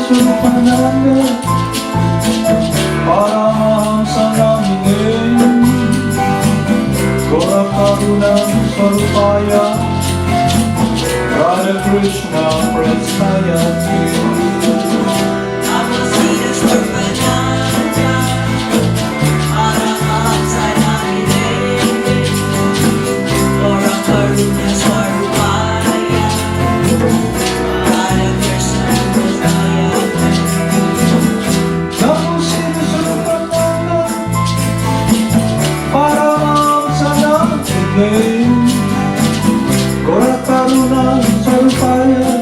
Siddhaswarupananda, Paramahamsa namine, Gaura Karuna Swarupaya, Radha Krishna Prasthayate. Siddhaswarupananda, Paramahamsa namine, Gaura Karuna Swarupaya, Radha Krishna Prasthayate. Namo Siddhaswarupananda, Paramahamsa namine, Gaura Karuna Swarupaya,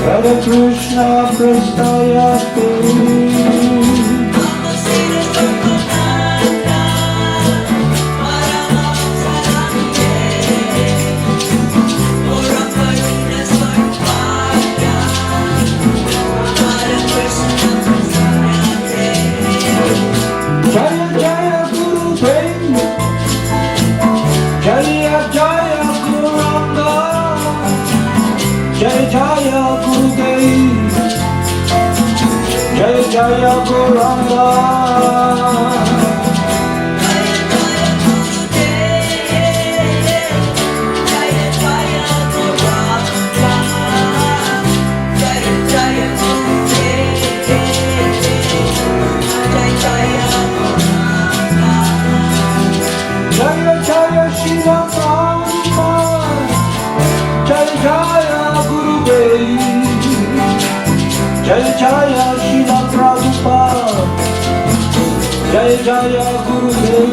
Radha Krishna Prasthayate. Jaya Jaya Guru Dev, Jaya Jaya Guru Ranga, Jaya Jaya Guru Dev, Jaya Jaya Guru Ranga. Jaya Jaya Shila Prabhupada, Jaya Jaya Guru Dev, Jaya Jaya Shila Prabhupada, Jaya Jaya Guru Dev.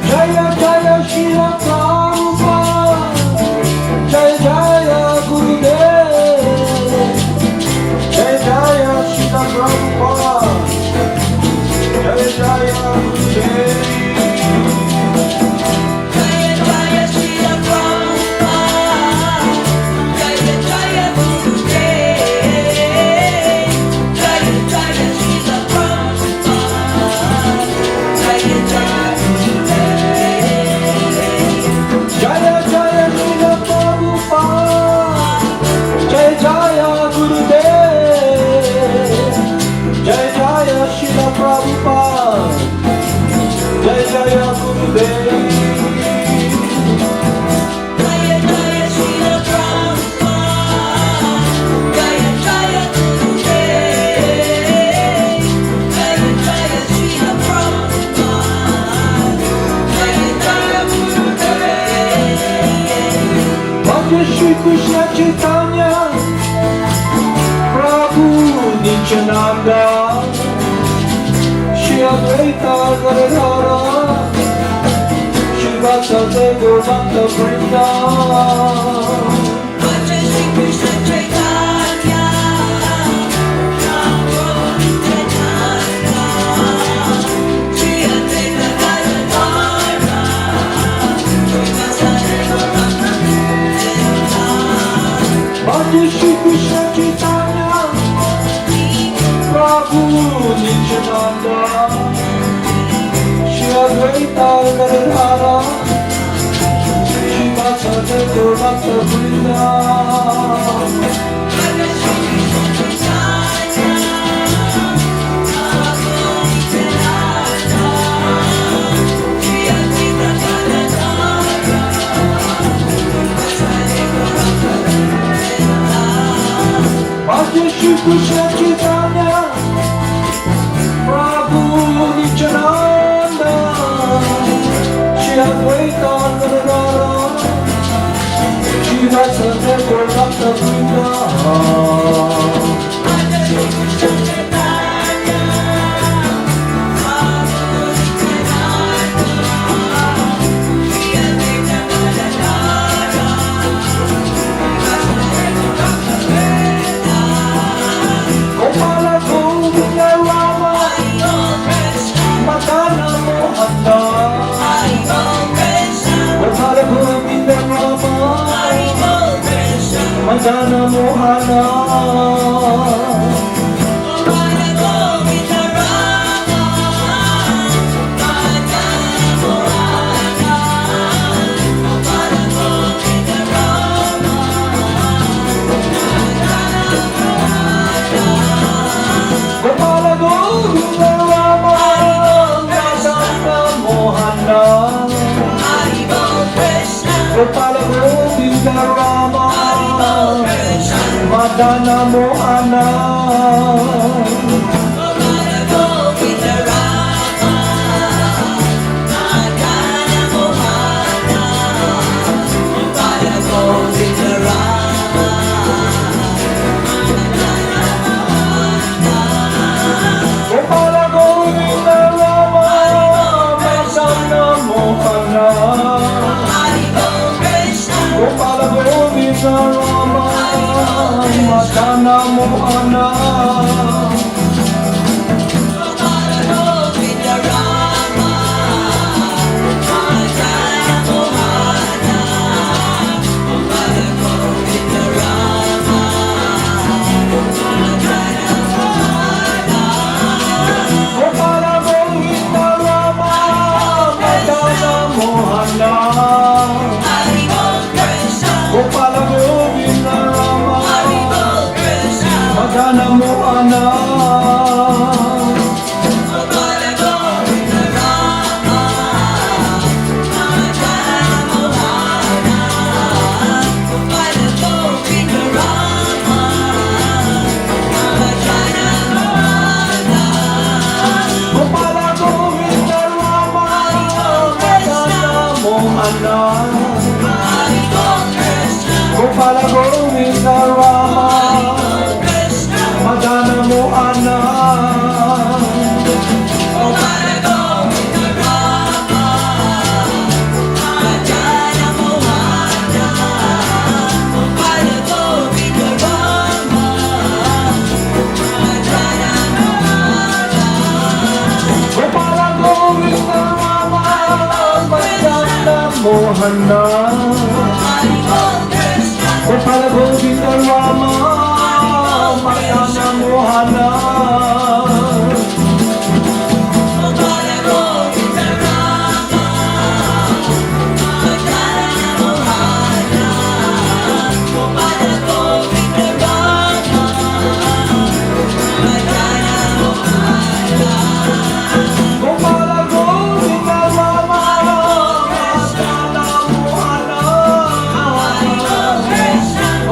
Jaya Jaya Shila Prabhupada, Jaya Jaya Guru Dev, Jaya Jaya Shila Prabhupada, Jaya Jaya Guru Dev. Jaya Jaya Shila Prabhupada, Jaya Jaya Guru Dev, Jaya Jaya Shila Prabhupada, Jaya Jaya Guru Dev. Shri Krishna Chaitanya, Prabhu Nityananda, Shri Advaita Gadadhara, Shri Vasudeva Gauranga Vrinda. Shri Krishna Chaitanya, Prabhu Nityananda, Shri Advaita Gadadhara, Shri Vasudeva Gauranga Vrinda. Shri Krishna Chaitanya, Prabhu Nityananda, Shri Advaita Gadadhara, Shri Vasudeva Gauranga Vrinda. Shri Krishna Chaitanya, Prabhu Nityananda, Shri Advaita Gadadhara, Shri Vasudeva Gauranga Vrinda. Gopala Govinda Rama, Madana Mohana, Gopala Govinda Rama, Madana Mohana. Gopala Govinda Rama, Madana Mohana. Gopala Govinda Rama, Madana Mohana. Gopala Govinda Rama, Madana Mohana. Gopala Govinda Rama, Madana Mohana. Gopala Govinda Rama, Madana Mohana. Gopala Govinda Rama, Madana Mohana. Gopala Govinda Rama, Madana Mohana. Gopala Govinda Rama, Madana Mohana. Gopala Govinda Rama, Madana Mohana. Gopala Govinda Rama, Madana Mohana.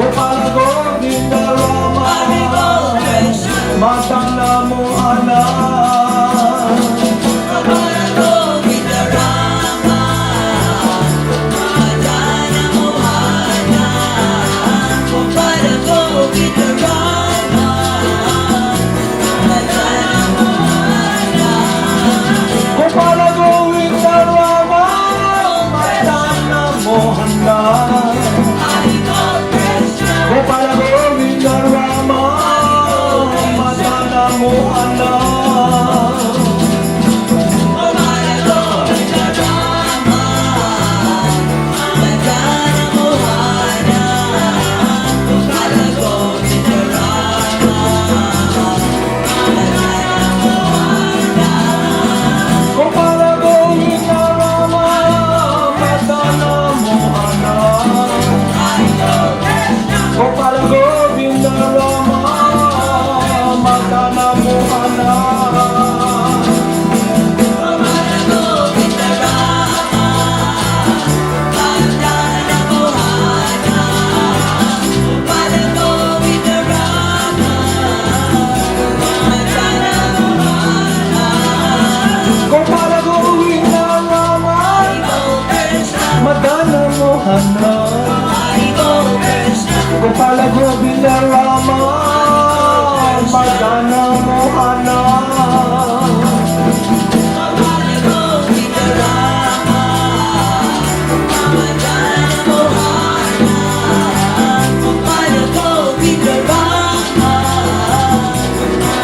Gopala Govinda Rama, Madana Mohana. Gopala Govinda Rama, Madana Mohana. Gopala Govinda Rama, Madana Mohana. Gopala Govinda Rama, Madana Mohana. Gopala Govinda Rama, Madana Mohana. Gopala Govinda Rama, Madana Mohana. Gopala Govinda Rama, Madana Mohana. Gopala Govinda Rama,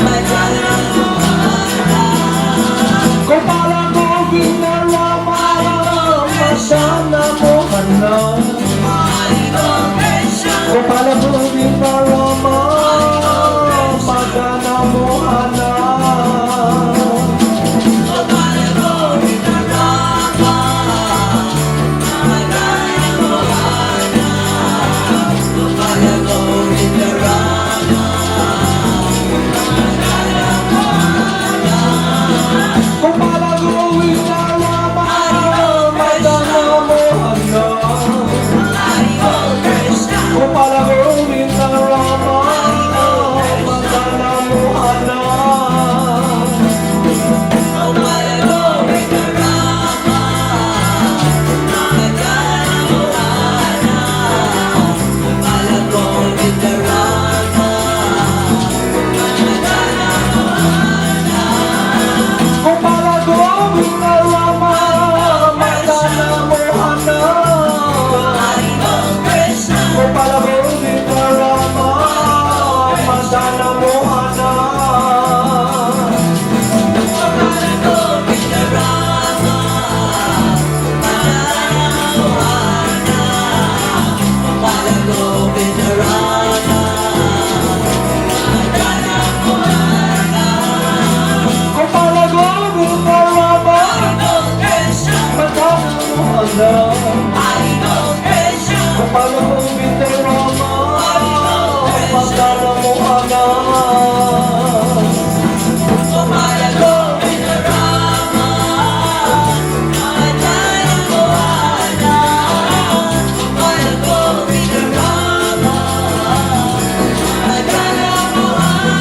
Madana Mohana. Gopala Govinda Rama, Madana Mohana. Gopala Govinda Hare Krishna, Gopala Govinda Rama, Madana Mohana. Gopala Govinda Rama, Madana Mohana. Gopala Govinda Rama, Madana Mohana.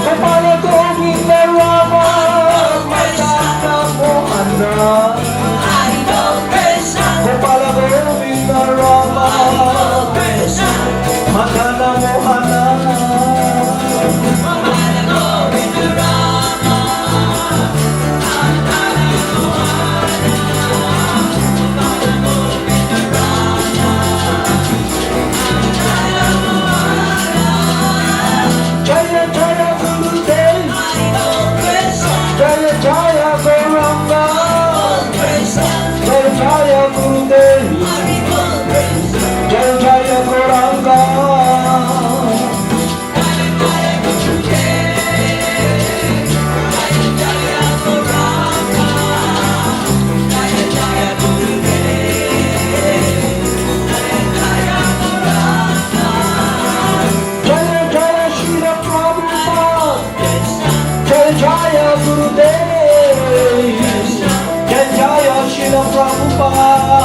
Gopala Govinda Rama, Madana Mohana. Hare Krishna, Gopala Govinda Rama, Krishna, Madana Mohana. Gopala Govinda Rama, Jaya Jaya Gurudev, Hare Krishna, Jaya Jaya Gauranga, Krishna, Jaya Jaya Gurudev, Hare Krishna. Jaya Jaya Gauranga. Jaya Jaya Shri Prabhupada, Jaya Jaya Gurudev, Jaya Jaya Shri Prabhupada,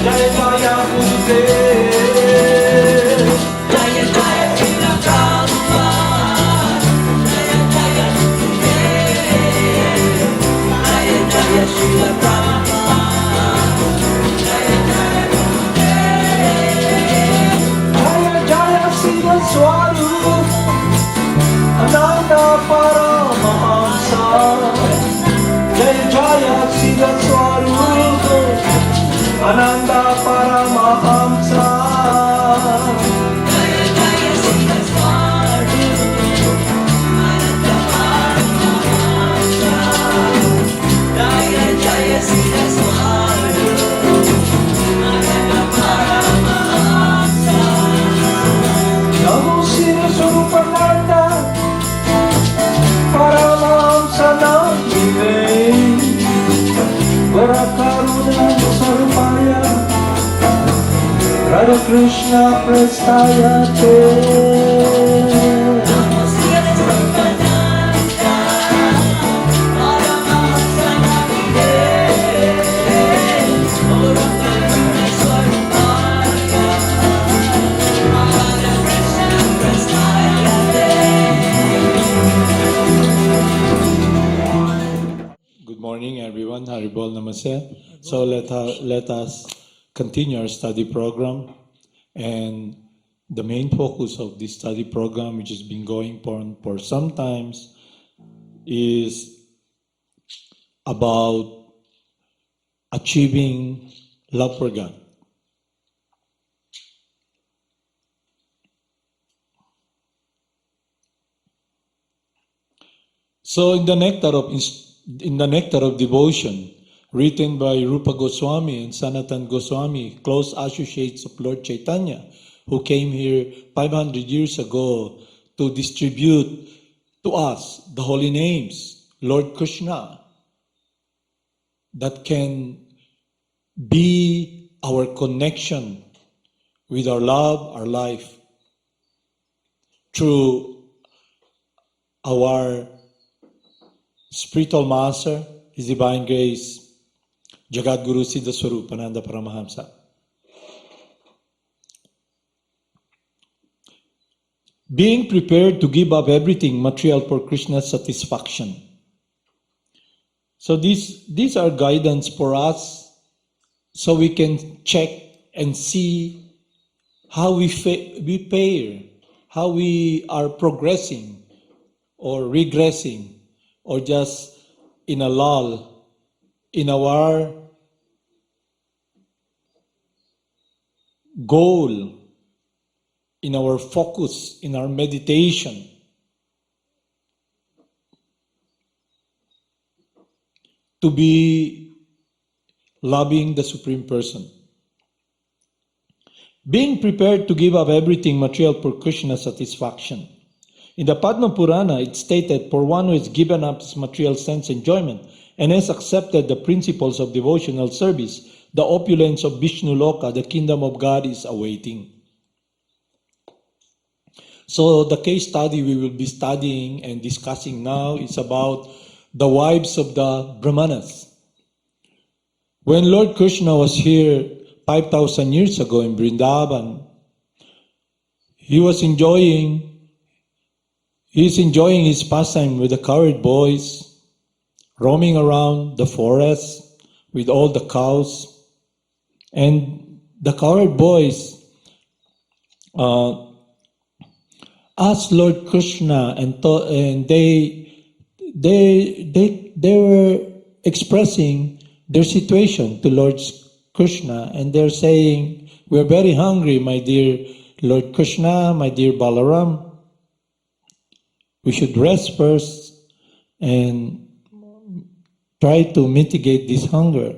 Jaya Jaya Gurudev. Jaya Jaya Srila Prabhupada, Jaya Jaya Gurudev, Jaya Jaya Srila Prabhupada, Jaya Jaya Gurudev, Jaya Jaya Siddhaswarupananda Paramahamsa, Jaya Jaya Siddhaswarupananda Paramahamsa. Jaya Jaya Siddhaswarupananda Paramahamsa, Jaya Jaya Siddhaswarupananda Paramahamsa. Namo Siddhaswarupananda Paramahamsa Namine, Gora Karuna Sarupaya, Radha Krishna Prestaya Te. Namo Siddhaswarupananda, Paramahamsa Namine, Gora Karuna Sarupaya, Radha Krishna Prestaya Te. Good morning, everyone. Haribol Namaste. So let us continue our study program. And the main focus of this study program, which has been going on for some times, is about achieving love for God. So in the Nectar of Devotion, written by Rupa Goswami and Sanatan Goswami, close associates of Lord Chaitanya, who came here 500 years ago to distribute to us the holy names, Lord Krishna, that can be our connection with our love, our life, through our spiritual master, His Divine Grace, Jagad Guru Siddhaswarupananda Paramahamsa. Being prepared to give up everything material for Krishna's satisfaction. So these are guidance for us, so we can check and see how we fare, how we are progressing or regressing, or just in a lull in our goal, in our focus, in our meditation. To be loving the Supreme Person. Being prepared to give up everything material for Krishna's satisfaction. In the Padma Purana, it's stated, for one who has given up his material sense enjoyment and has accepted the principles of devotional service, the opulence of Vishnu Loka, the kingdom of God, is awaiting. So the case study we will be studying and discussing now is about the wives of the Brahmanas. When Lord Krishna was here 5,000 years ago in Vrindavan, he's enjoying his pastime with the cowherd boys, roaming around the forest with all the cows. And the cowherd boys asked Lord Krishna, and they were expressing their situation to Lord Krishna, and they're saying, "We're very hungry, my dear Lord Krishna, my dear Balaram. We should rest first and try to mitigate this hunger."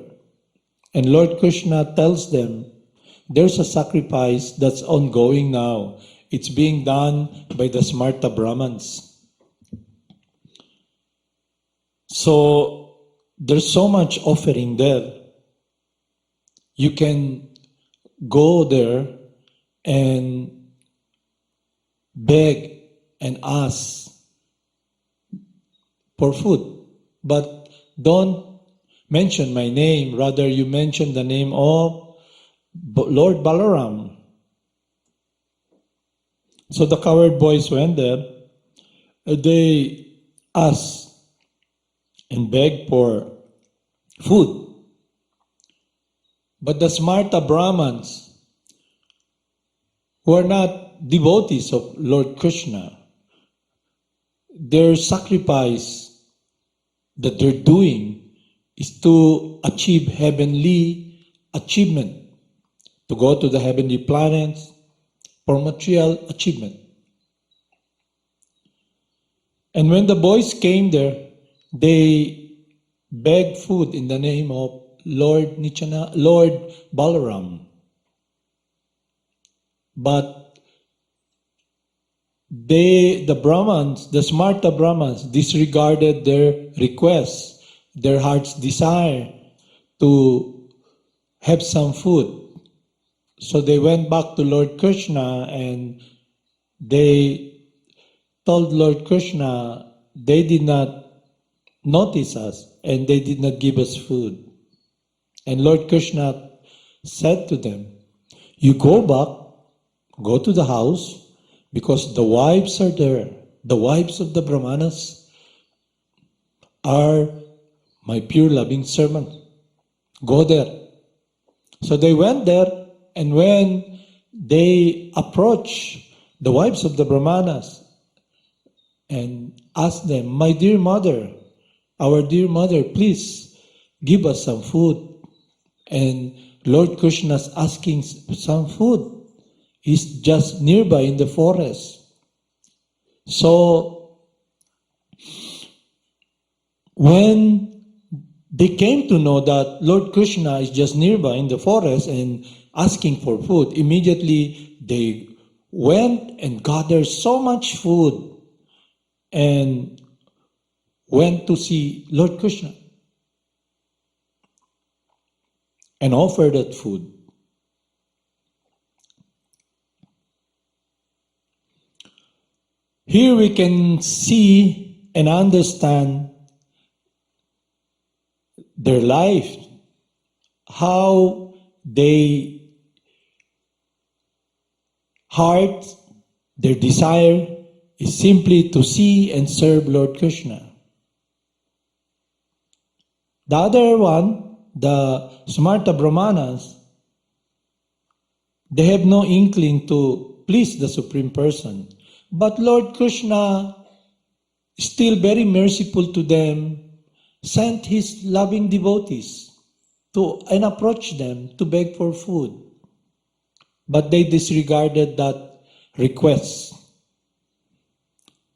And Lord Krishna tells them, there's a sacrifice that's ongoing now. It's being done by the Smarta Brahmans. So there's so much offering there. You can go there and beg and ask for food, but don't mention my name. Rather, you mention the name of Lord Balaram. So the cowherd boys went there. They asked and begged for food. But the Smarta Brahmans, who are not devotees of Lord Krishna, their sacrifice that they're doing is to achieve heavenly achievement, to go to the heavenly planets for material achievement. And when the boys came there, they begged food in the name of Lord Balaram. But the Brahmans, the Smarta Brahmans, disregarded their requests, their heart's desire to have some food. So they went back to Lord Krishna and they told Lord Krishna they did not notice us and they did not give us food. And Lord Krishna said to them, "You go back, go to the house, because the wives are there. The wives of the Brahmanas are my pure loving servant. Go there." So they went there, and when they approached the wives of the Brahmanas and asked them, "My dear mother, our dear mother, please give us some food." And Lord Krishna's asking some food. He's just nearby in the forest. So when they came to know that Lord Krishna is just nearby in the forest and asking for food, immediately they went and gathered so much food and went to see Lord Krishna and offered that food. Here we can see and understand their life, how they heart, their desire is simply to see and serve Lord Krishna. The other one, the Smarta Brahmanas, they have no inkling to please the Supreme Person. But Lord Krishna, still very merciful to them, sent his loving devotees and approached them to beg for food. But they disregarded that request.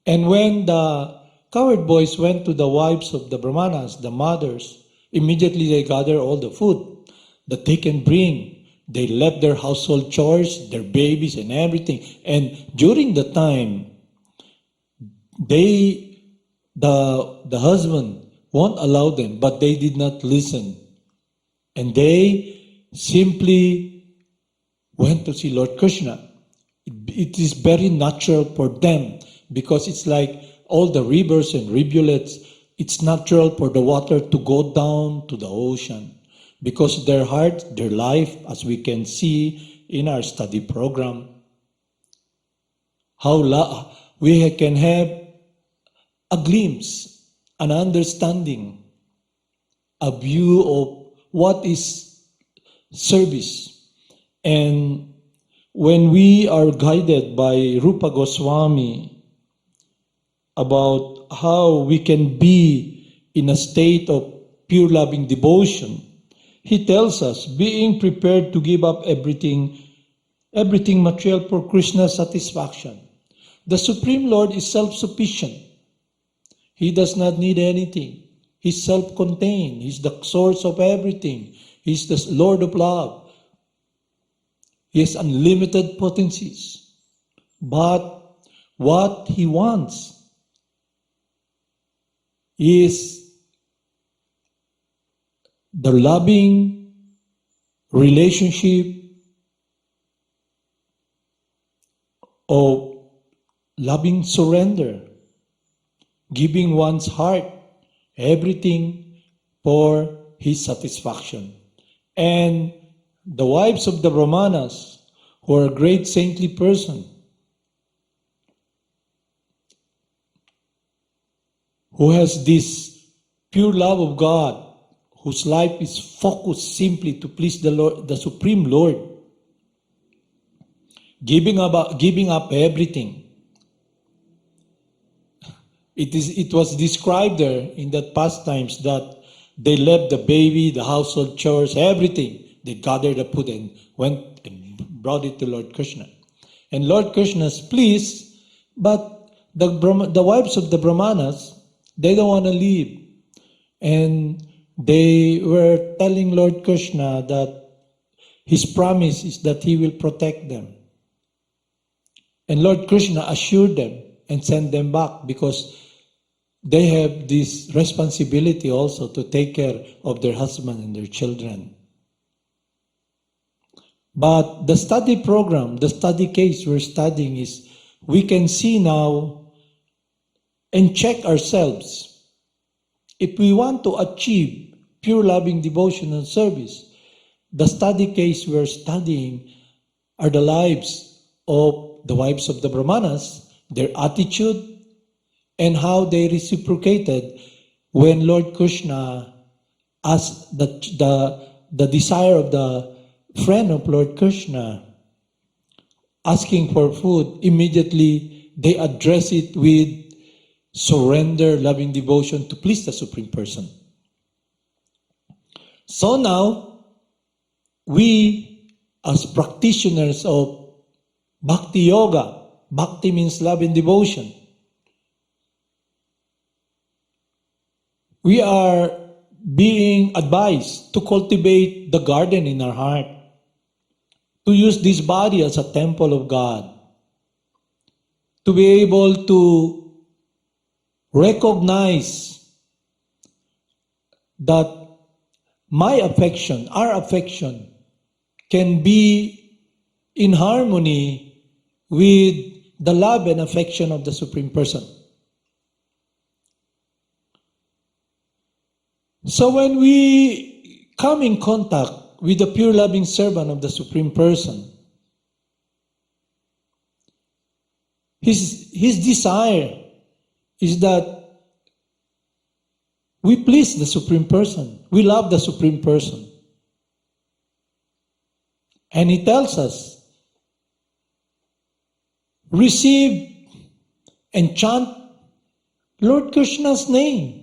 And when the cowherd boys went to the wives of the Brahmanas, the mothers, immediately they gather all the food that they can bring. They left their household chores, their babies and everything. And during the time, the husband won't allow them, but they did not listen. And they simply went to see Lord Krishna. It is very natural for them because it's like all the rivers and rivulets, it's natural for the water to go down to the ocean because their heart, their life, as we can see in our study program, how we can have a glimpse, an understanding, a view of what is service. And when we are guided by Rupa Goswami about how we can be in a state of pure loving devotion, he tells us, being prepared to give up everything material for Krishna's satisfaction. The Supreme Lord is self-sufficient. He does not need anything. He's self-contained. He's the source of everything. He's the Lord of love. He has unlimited potencies. But what he wants is the loving relationship of loving surrender, giving one's heart, everything for his satisfaction. And the wives of the Brahmanas, who are a great saintly person, who has this pure love of God, whose life is focused simply to please the Lord, the Supreme Lord, giving up everything. It was described there in that Pastimes that they left the baby, the household chores, everything. They gathered the food and went and brought it to Lord Krishna. And Lord Krishna is pleased, but the wives of the Brahmanas, they don't want to leave. And they were telling Lord Krishna that his promise is that he will protect them. And Lord Krishna assured them and sent them back because they have this responsibility also to take care of their husband and their children. But the study program, the study case we're studying is, we can see now and check ourselves. If we want to achieve pure loving devotion and service, the study case we're studying are the lives of the wives of the Brahmanas, their attitude, and how they reciprocated when Lord Krishna asked the desire of the friend of Lord Krishna, asking for food. Immediately they address it with surrender, loving devotion to please the Supreme Person. So now, we as practitioners of Bhakti Yoga, Bhakti means love and devotion, we are being advised to cultivate the garden in our heart, to use this body as a temple of God, to be able to recognize that my affection, our affection, can be in harmony with the love and affection of the Supreme Person. So when we come in contact with the pure loving servant of the Supreme Person, his desire is that we please the Supreme Person. We love the Supreme Person. And he tells us, receive and chant Lord Krishna's name.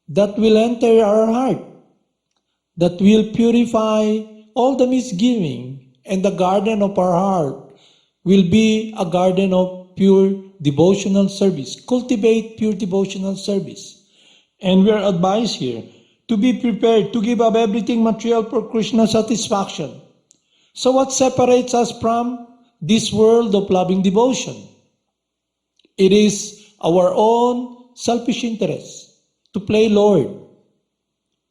That will enter our heart, that will purify all the misgiving, and the garden of our heart will be a garden of pure devotional service. Cultivate pure devotional service. And we are advised here to be prepared to give up everything material for Krishna's satisfaction. So what separates us from this world of loving devotion? It is our own selfish interests. to play Lord,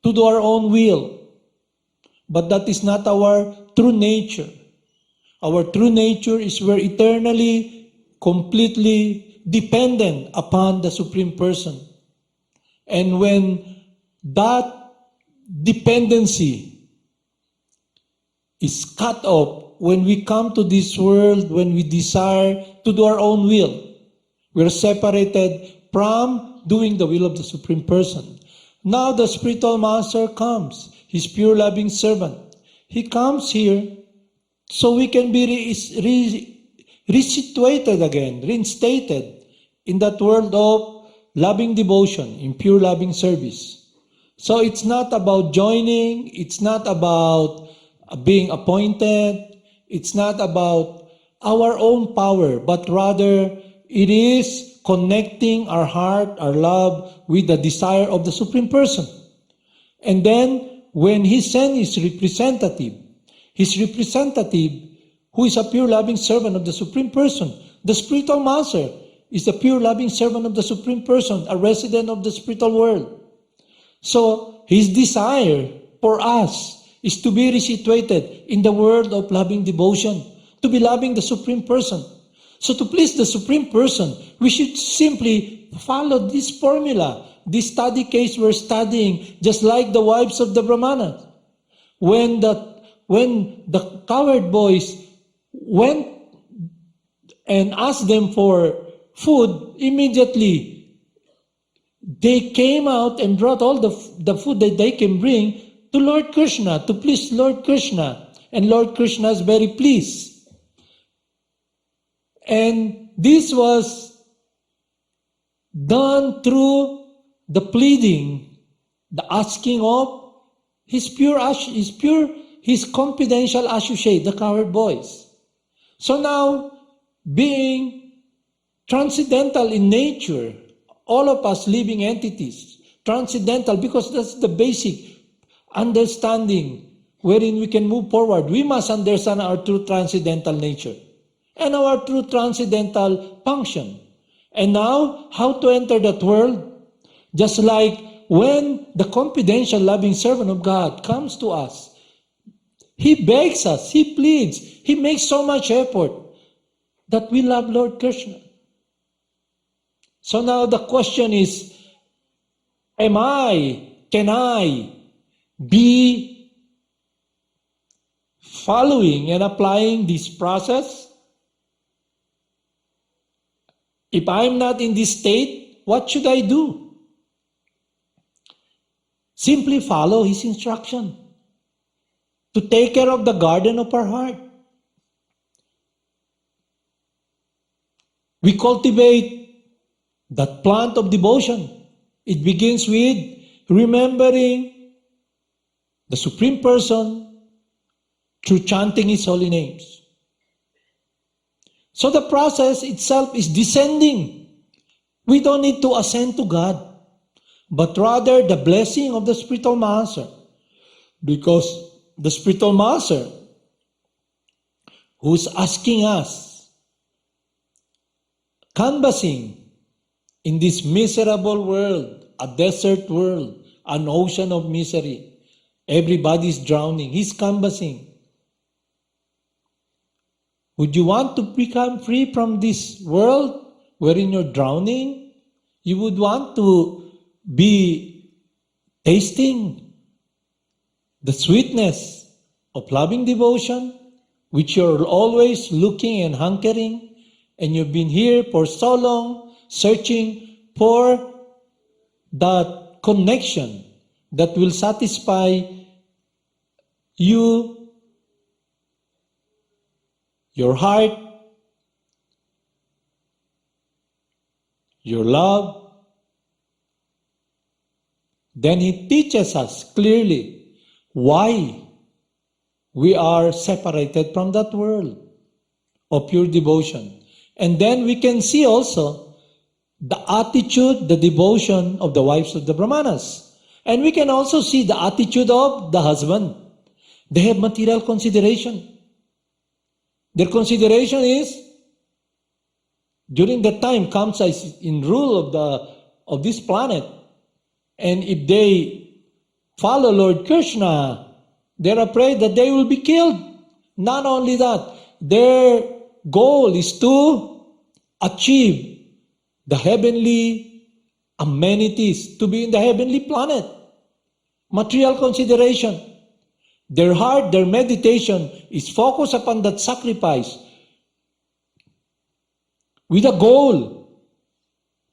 to do our own will. But that is not our true nature. Our true nature is we're eternally, completely dependent upon the Supreme Person. And when that dependency is cut off, when we come to this world, when we desire to do our own will, we're separated from doing the will of the Supreme Person. Now the spiritual master comes, his pure loving servant. He comes here so we can be resituated again, reinstated in that world of loving devotion, in pure loving service. So it's not about joining, it's not about being appointed, it's not about our own power, but rather it is connecting our heart, our love with the desire of the Supreme Person. And then when he sent his representative who is a pure loving servant of the Supreme Person, the spiritual master is the pure loving servant of the Supreme Person, a resident of the spiritual world. So his desire for us is to be resituated in the world of loving devotion, to be loving the Supreme Person. So to please the Supreme Person, we should simply follow this formula, this study case we're studying, just like the wives of the Brahmanas. When the cowherd boys went and asked them for food, immediately they came out and brought all the food that they can bring to Lord Krishna, to please Lord Krishna. And Lord Krishna is very pleased. And this was done through the pleading, the asking of his confidential associate, the cowherd boys. So now, being transcendental in nature, all of us living entities, transcendental, because that's the basic understanding wherein we can move forward. We must understand our true transcendental nature and our true transcendental function. And now, how to enter that world? Just like when the confidential loving servant of God comes to us, he begs us, he pleads, he makes so much effort that we love Lord Krishna. So now the question is, can I be following and applying this process? If I'm not in this state, what should I do? Simply follow his instruction to take care of the garden of our heart. We cultivate that plant of devotion. It begins with remembering the Supreme Person through chanting his holy names. So the process itself is descending. We don't need to ascend to God, but rather the blessing of the spiritual master. Because the spiritual master who's asking us, canvassing in this miserable world, a desert world, an ocean of misery, everybody's drowning, he's canvassing. Would you want to become free from this world wherein you're drowning? You would want to be tasting the sweetness of loving devotion, which you're always looking and hankering, and you've been here for so long, searching for that connection that will satisfy you, your heart, your love. Then he teaches us clearly why we are separated from that world of pure devotion. And then we can see also the attitude, the devotion of the wives of the Brahmanas. And we can also see the attitude of the husband. They have material consideration. Their consideration is, during the time Kamsa is in rule of this planet, And if they follow Lord Krishna, they're afraid that they will be killed. Not only that, their goal is to achieve the heavenly amenities, to be in the heavenly planet. Material consideration. Their heart, their meditation is focused upon that sacrifice with a goal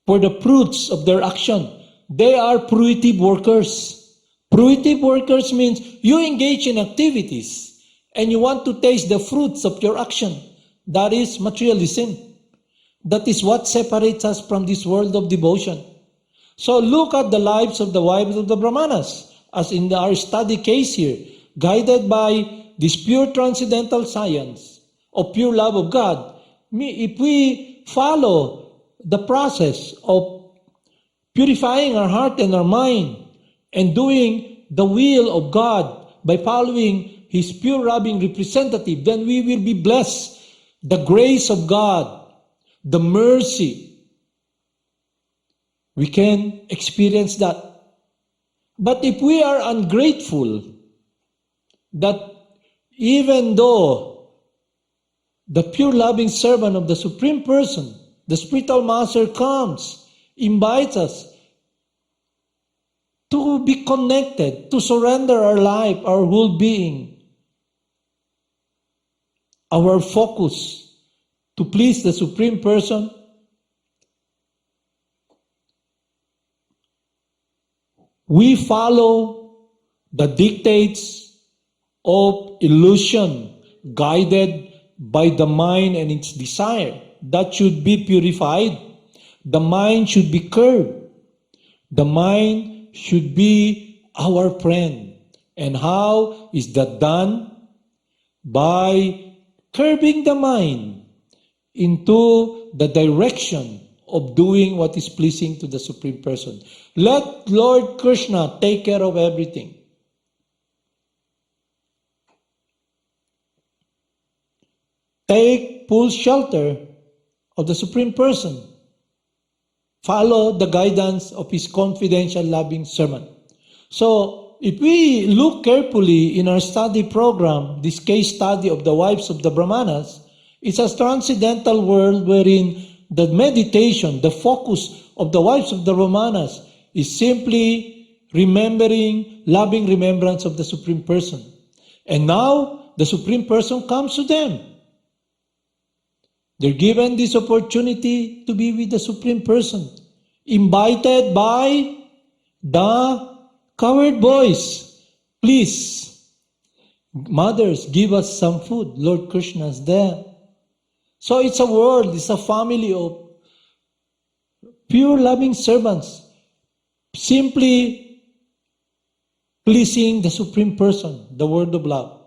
for the fruits of their action. They are fruitive workers. Fruitive workers means you engage in activities and you want to taste the fruits of your action. That is materialism. That is what separates us from this world of devotion. So look at the lives of the wives of the Brahmanas, as in our study case here, guided by this pure transcendental science of pure love of God. If we follow the process of purifying our heart and our mind and doing the will of God by following His pure loving representative, then we will be blessed. The grace of God, the mercy, we can experience that. But if we are ungrateful, that even though the pure loving servant of the Supreme Person, the spiritual master comes, invites us to be connected, to surrender our life, our whole being, our focus to please the Supreme Person, we follow the dictates of illusion, guided by the mind and its desire. That should be purified. The mind should be curbed. The mind should be our friend. And how is that done? By curbing the mind into the direction of doing what is pleasing to the Supreme Person. Let Lord Krishna take care of everything. Take full shelter of the Supreme Person. Follow the guidance of His confidential loving servant. So, if we look carefully in our study program, this case study of the wives of the Brahmanas, it's a transcendental world wherein the meditation, the focus of the wives of the Brahmanas is simply remembering, loving remembrance of the Supreme Person. And now, the Supreme Person comes to them. They're given this opportunity to be with the Supreme Person, invited by the cowherd boys. Please, mothers, give us some food. Lord Krishna is there. So it's a world, it's a family of pure loving servants, simply pleasing the Supreme Person, the word of love.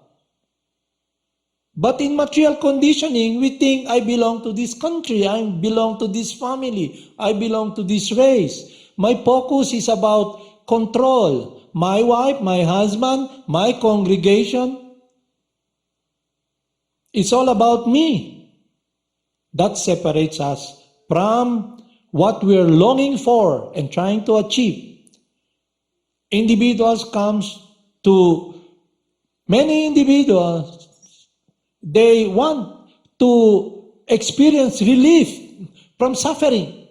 But in material conditioning, we think, I belong to this country, I belong to this family, I belong to this race. My focus is about control. My wife, my husband, my congregation. It's all about me. That separates us from what we are longing for and trying to achieve. Many individuals, they want to experience relief from suffering.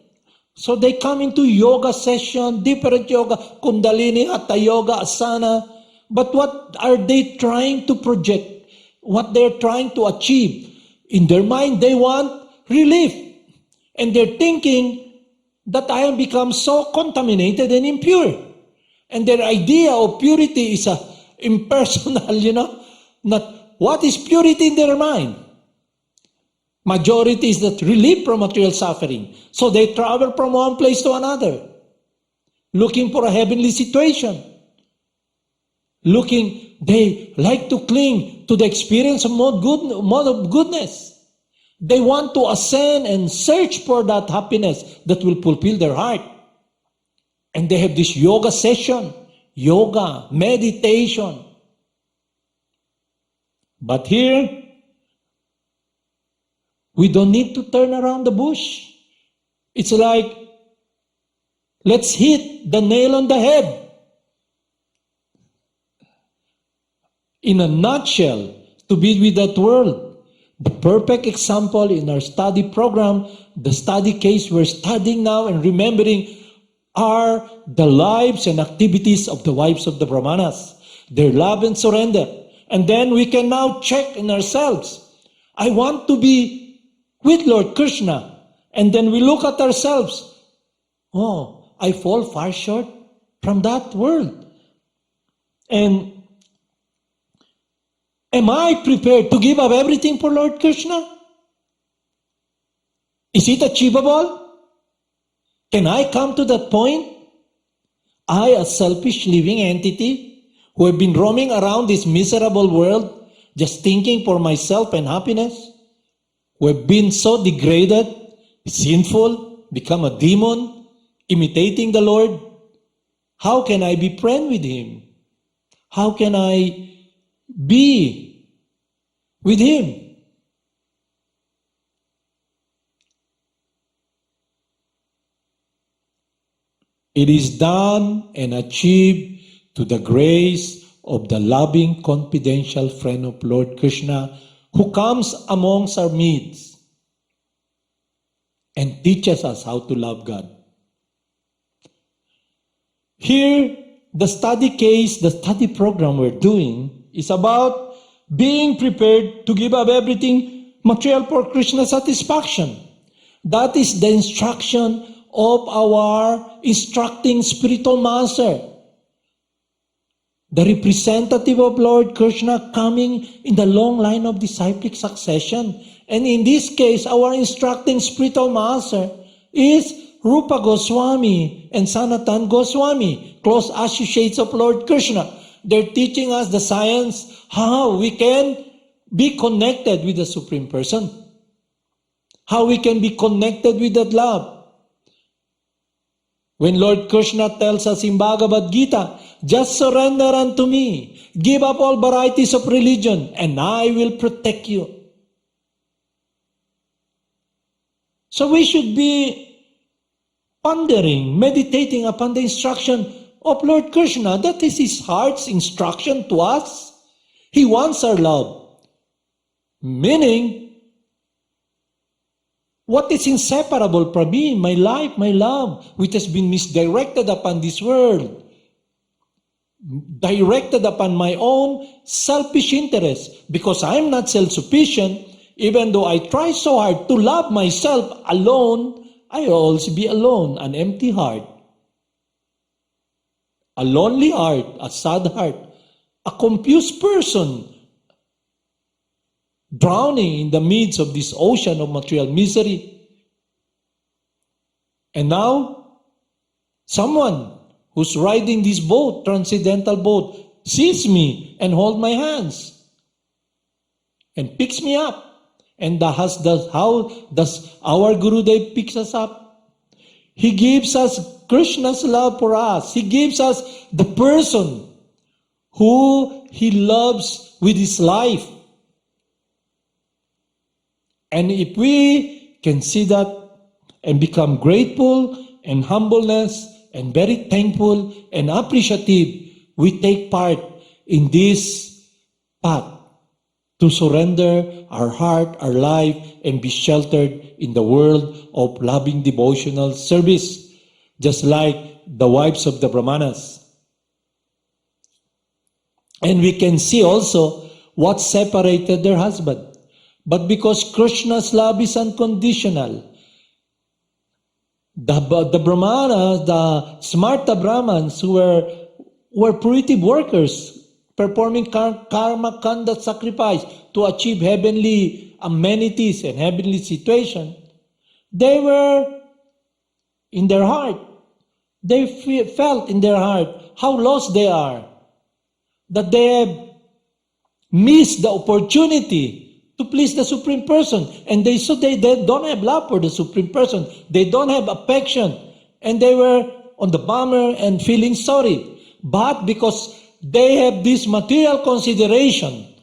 So they come into yoga session, different yoga, Kundalini, Hatha Yoga, Asana. But what are they trying to project? What they're trying to achieve? In their mind, they want relief. And they're thinking that I have become so contaminated and impure. And their idea of purity is impersonal, not what is purity in their mind? Majority is that relief from material suffering. So they travel from one place to another, looking for a heavenly situation. They like to cling to the experience of mode of goodness. They want to ascend and search for that happiness that will fulfill their heart. And they have this yoga session, yoga, meditation. But here, we don't need to turn around the bush. It's like Let's hit the nail on the head. In a nutshell, to be with that world, the perfect example in our study program, the study case we're studying now and remembering are the lives and activities of the wives of the Brahmanas, their love and surrender. And then we can now check in ourselves. I want to be with Lord Krishna. And then we look at ourselves. Oh, I fall far short from that world. And am I prepared to give up everything for Lord Krishna? Is it achievable? Can I come to that point? I, a selfish living entity who have been roaming around this miserable world, just thinking for myself and happiness, who have been so degraded, sinful, become a demon, imitating the Lord, how can I be friend with Him? How can I be with Him? It is done and achieved to the grace of the loving, confidential friend of Lord Krishna who comes amongst our midst and teaches us how to love God. Here, the study case, the study program we're doing is about being prepared to give up everything material for Krishna's satisfaction. That is the instruction of our instructing spiritual master, the representative of Lord Krishna coming in the long line of disciplic succession. And in this case, our instructing spiritual master is Rupa Goswami and Sanatan Goswami, close associates of Lord Krishna. They're teaching us the science how we can be connected with the Supreme Person, how we can be connected with that love. When Lord Krishna tells us in Bhagavad Gita, just surrender unto me, give up all varieties of religion, and I will protect you. So we should be pondering, meditating upon the instruction of Lord Krishna. That is His heart's instruction to us. He wants our love. Meaning, what is inseparable from me? My life, my love, which has been misdirected upon this world, directed upon my own selfish interests, because I'm not self-sufficient. Even though I try so hard to love myself alone, I will also be alone, an empty heart, a lonely heart, a sad heart, a confused person, drowning in the midst of this ocean of material misery. And now, someone who's riding this boat, transcendental boat, sees me and holds my hands and picks me up. And how does our Gurudev picks us up? He gives us Krishna's love for us. He gives us the person who He loves with His life. And if we can see that and become grateful and humbleness and very thankful and appreciative, we take part in this path to surrender our heart, our life, and be sheltered in the world of loving devotional service, just like the wives of the Brahmanas. And we can see also what separated their husband. But because Krishna's love is unconditional, the Brahmanas, the Smarta Brahmans, who were primitive workers, performing karma kanda sacrifice to achieve heavenly amenities and heavenly situation, they were in their heart. They felt in their heart how lost they are, that they have missed the opportunity to please the Supreme Person. And they don't have love for the Supreme Person. They don't have affection. And they were on the bummer and feeling sorry. But because they have this material consideration,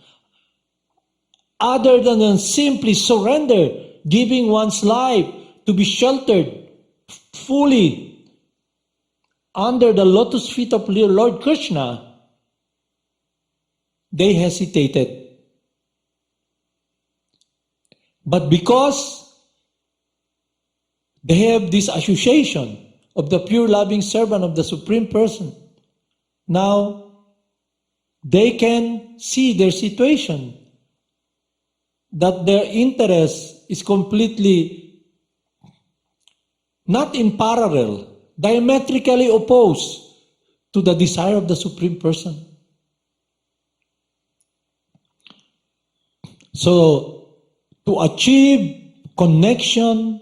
other than simply surrender, giving one's life to be sheltered fully under the lotus feet of Lord Krishna, they hesitated. But because they have this association of the pure loving servant of the Supreme Person, now they can see their situation, that their interest is completely not in parallel, diametrically opposed to the desire of the Supreme Person. So, to achieve connection,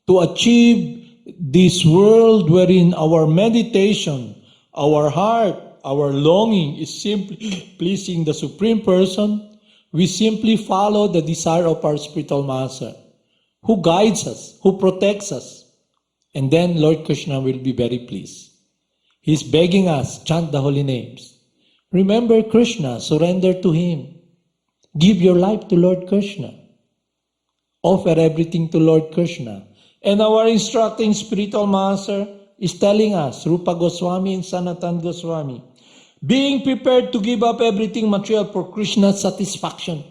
to achieve this world wherein our meditation, our heart, our longing is simply pleasing the Supreme Person, we simply follow the desire of our spiritual master, who guides us, who protects us. And then Lord Krishna will be very pleased. He's begging us, chant the holy names. Remember Krishna, surrender to Him. Give your life to Lord Krishna. Offer everything to Lord Krishna. And our instructing spiritual master is telling us, Rupa Goswami and Sanatan Goswami, being prepared to give up everything material for Krishna's satisfaction.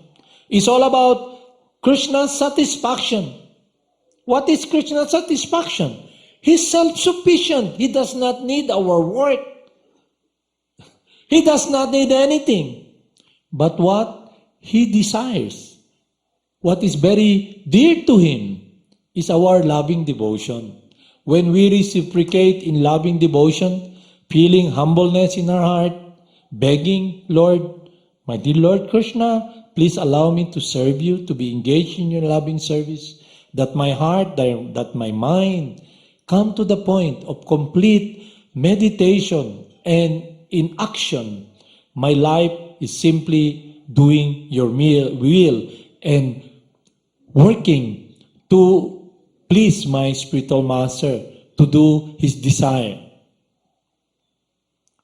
It's all about Krishna's satisfaction. What is Krishna's satisfaction? He's self-sufficient. He does not need our work. He does not need anything. But what He desires, what is very dear to Him, is our loving devotion. When we reciprocate in loving devotion, feeling humbleness in our heart, begging, Lord, my dear Lord Krishna, please allow me to serve you, to be engaged in your loving service, that my heart, that my mind come to the point of complete meditation and in action. My life is simply doing your will and working to please my spiritual master, to do his desire.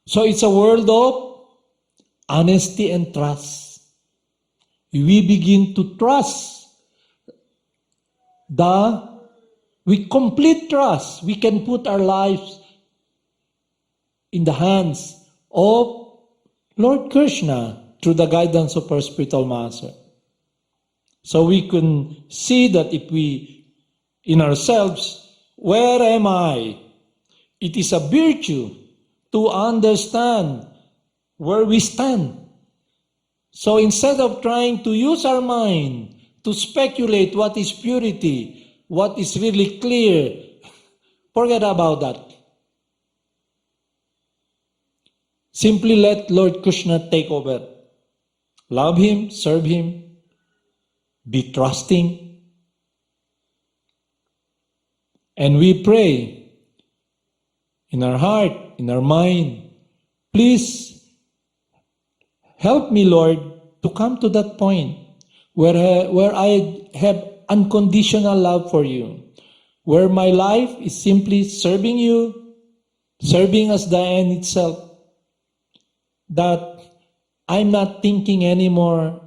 So it's a world of honesty and trust. We begin to trust with complete trust, we can put our lives in the hands of Lord Krishna through the guidance of our spiritual master. So we can see that if we, in ourselves, where am I? It is a virtue to understand where we stand. So instead of trying to use our mind to speculate what is purity, what is really clear, forget about that. Simply let Lord Krishna take over. Love Him, serve Him, be trusting. And we pray in our heart, in our mind, please help me, Lord, to come to that point where I have unconditional love for you, where my life is simply serving you, serving as the end itself, that I'm not thinking anymore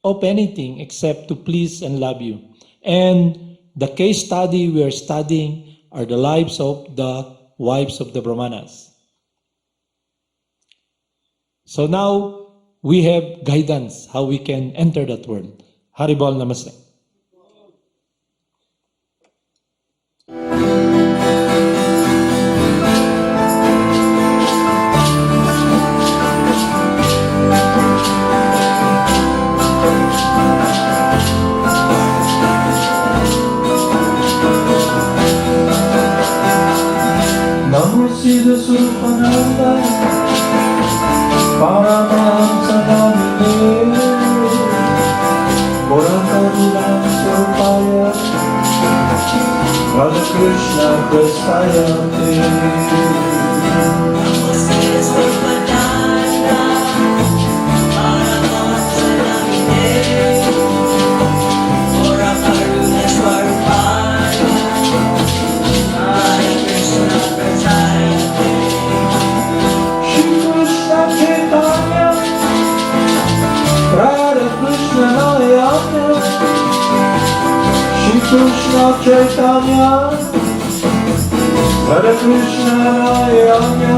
of anything except to please and love you. And the case study we are studying are the lives of the wives of the Brahmanas. So now we have guidance how we can enter that world. Haribol Namaste. Namo Siddhaswarupananda, Paramahamsa Namine, Mohana Radha Krishna Prestaya Te. Namo Siddhaswarupananda, Paramahamsa Namine, Mohana Radha Krishna Prestaya Te. Shri Krishna Chaitanya, Radha Krishna Nayana, Shri Krishna Chaitanya, Radha Krishna Nayana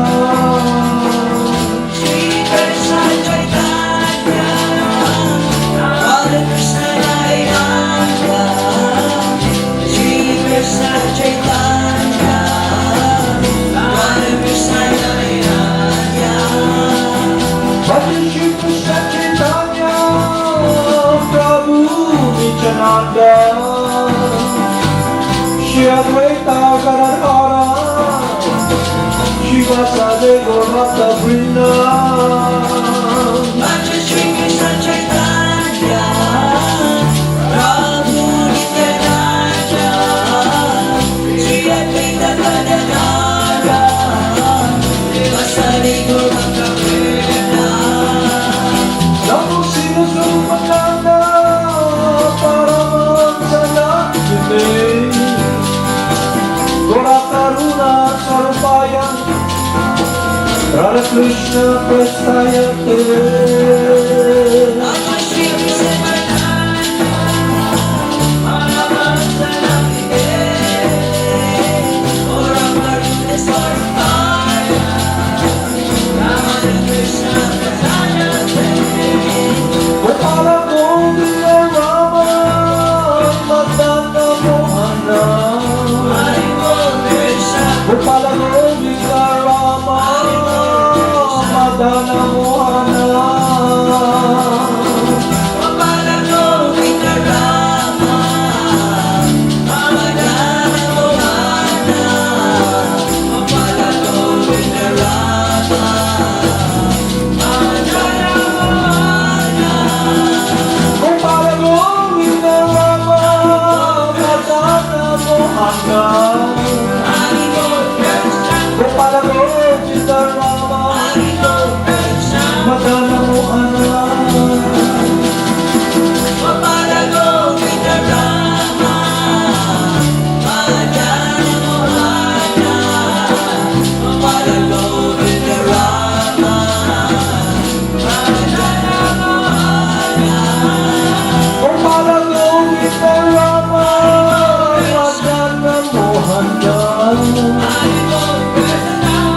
Shri Krishna Chaitanya, Radha Krishna Nayana, Shri Krishna Chaitanya, Radha Krishna Nayana, Bhakti Shri Krishna Chaitanya Prabhu Nityananda Shri Advaita Gadadhara Shivasade Gaurata Vrinda Bhakti Shri Krishna Chaitanya, Prabhu Nityananda, Shri Advaita Gadadhara, Shivasade Gaurata Vrinda. Namo Siddhaswarupananda Paramahamsa Gora Karuna Sarupaya Radha Krishna Prestayate Namo Shri Krishna Chaitanya, Paramahamsa Gora Karuna Sarupaya, Radha Krishna Prestayate. Gopala Govinda Rama Madana Mohana Gopala Govinda Rama Madana Mohana Gopala Govinda Rama Madana Mohana Gopala Govinda Rama Madana Mohana Gopala Govinda Rama Madana Mohana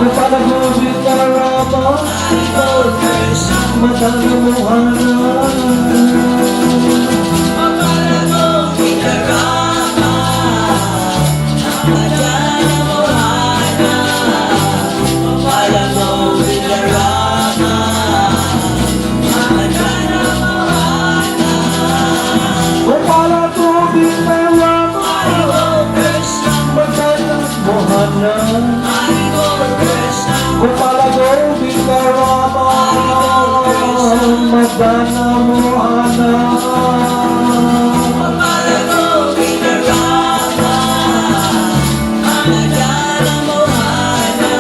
Gopala Govinda Rama Madana Mohana Gopala Govinda Rama Madana Mohana Gopala Govinda Rama Madana Mohana Gopala Govinda Rama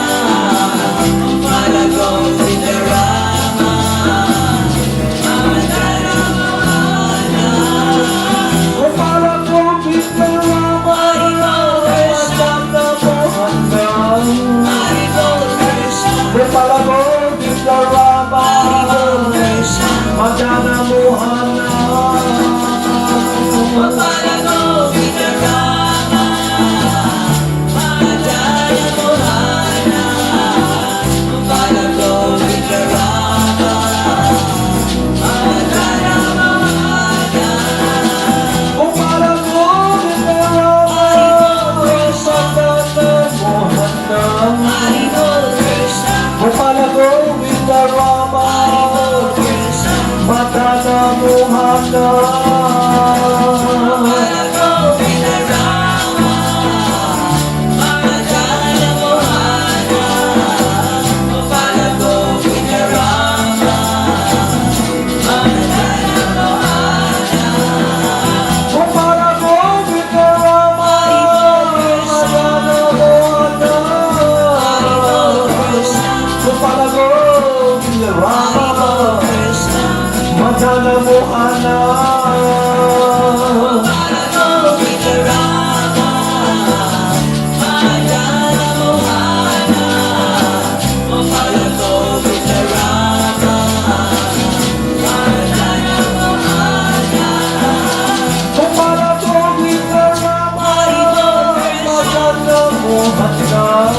Madana Mohana Gopala Govinda Rama Madana Mohana Gopala Govinda Rama Madana Mohana Gopala Govinda Rama Madana Mohana Gopala Govinda Rama Madana Mohana Gopala Govinda Rama Madana Mohana Gopala Govinda Rama Madana Mohana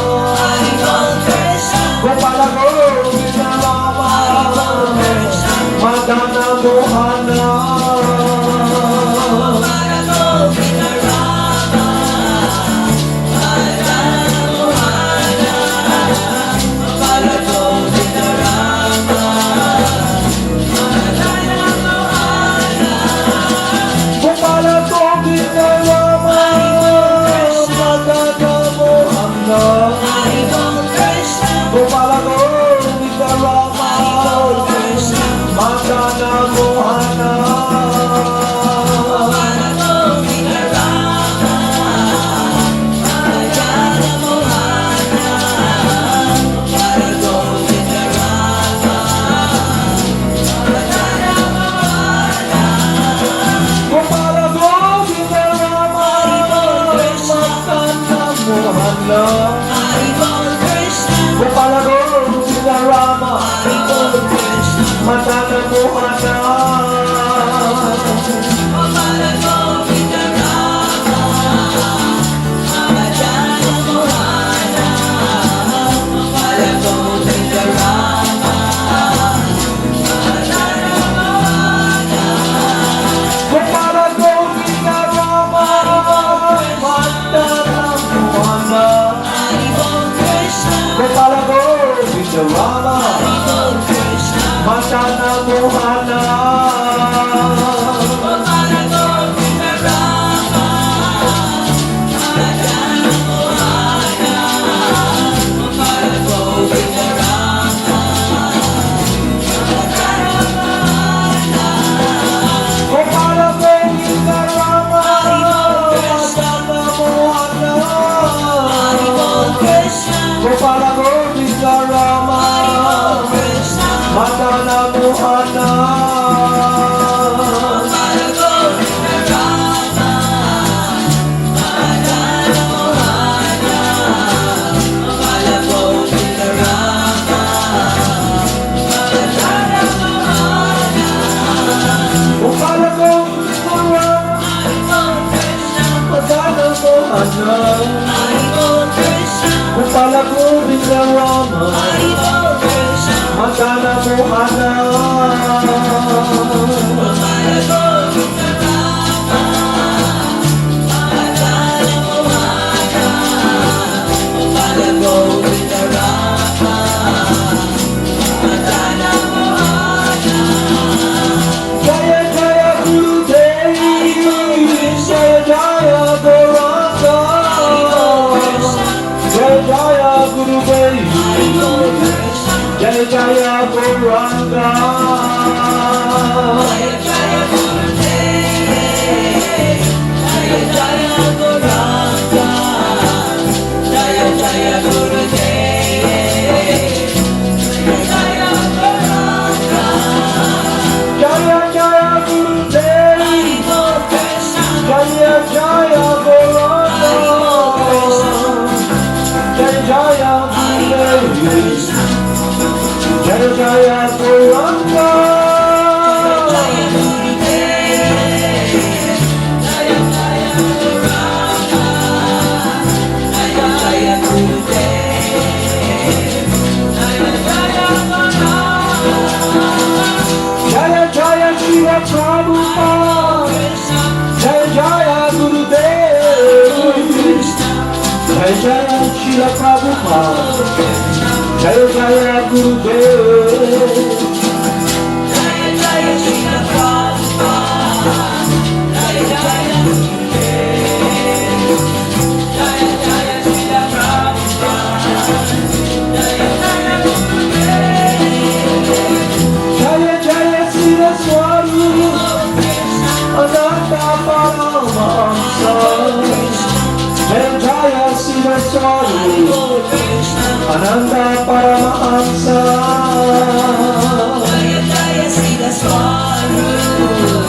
Mohana, Haribol Krishna, Gopala Govinda Rama, Haribol Krishna, Madana Mohana, Gopala Govinda Rama, Madana Mohana, Gopala Govinda Rama, Madana Mohana. Jaya Jaya Gurudev, Jaya Jaya Gauranga, Jaya Jaya Gurudev, Jaya Jaya Gauranga. Jaya Jaya Gurudev, Jaya Jaya Gauranga, Jaya Jaya Gurudev, Jaya Jaya Gauranga. Jaya Jaya Gurudev, Haribol Krishna, Jaya Jaya Gauranga, Jaya Jaya Haribol Gurudev, Krishna, Jaya Jaya Gauranga. Jaya Gurudev, Jaya Jaya Gauranga, Jaya Jaya Gurudev, Jaya Jaya Gauranga. Jaya Jaya Shri Prabhupada, Krishna, Jaya Jaya Gurudev, Jaya Jaya Shri Prabhupada, Jaya Jaya Gurudev. Jaya Jaya Srila Prabhupada, Jaya Jaya Gurudev, Jaya Jaya Srila Prabhupada, Jaya Jaya Gurudev. Jaya Jaya Siddhaswarupananda Paramahamsa, Jaya Jaya Siddhaswarupananda Paramahamsa. Jaya Jaya Siddhaswarupananda